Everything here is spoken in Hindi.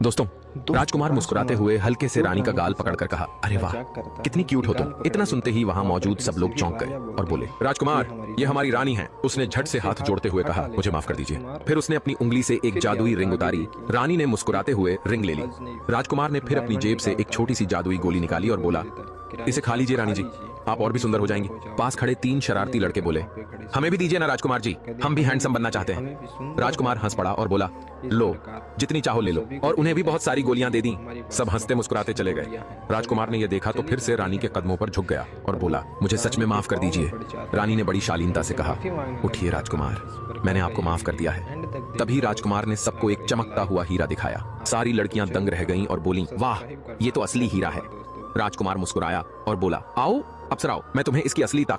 दोस्तों, राजकुमार मुस्कुराते हुए हल्के से रानी का गाल पकड़कर कहा, अरे वाह, कितनी क्यूट हो तुम। इतना सुनते ही वहां मौजूद सब लोग चौंक गए और बोले, राजकुमार, ये हमारी रानी है। उसने झट से हाथ जोड़ते हुए कहा, मुझे माफ कर दीजिए। फिर उसने अपनी उंगली से एक जादुई रिंग उतारी। रानी ने मुस्कुराते हुए रिंग ले ली। राजकुमार ने फिर अपनी जेब से एक छोटी सी जादुई गोली निकाली और बोला, इसे खा लीजिए रानी जी, आप और भी सुंदर हो जाएंगी। पास खड़े 3 शरारती लड़के बोले, हमें भी दीजिए ना राजकुमार जी, हम भी हैंडसम बनना चाहते हैं। राजकुमार हंस पड़ा और बोला, लो, जितनी चाहो ले लो। और उन्हें भी बहुत सारी गोलियां दे दी। सब हंसते मुस्कुराते चले गए। राजकुमार ने यह देखा तो फिर से रानी के कदमों पर झुक गया और बोला, मुझे सच में माफ कर दीजिए। रानी ने बड़ी शालीनता से कहा, उठिए राजकुमार, मैंने आपको माफ कर दिया है। तभी राजकुमार ने सबको एक चमकता हुआ हीरा दिखाया। सारी लड़कियां दंग रह गईं और बोलीं, वाह, ये तो असली हीरा है। राजकुमार मुस्कुराया और बोला, आओ अप्सराओ, मैं तुम्हें इसकी असली ताकत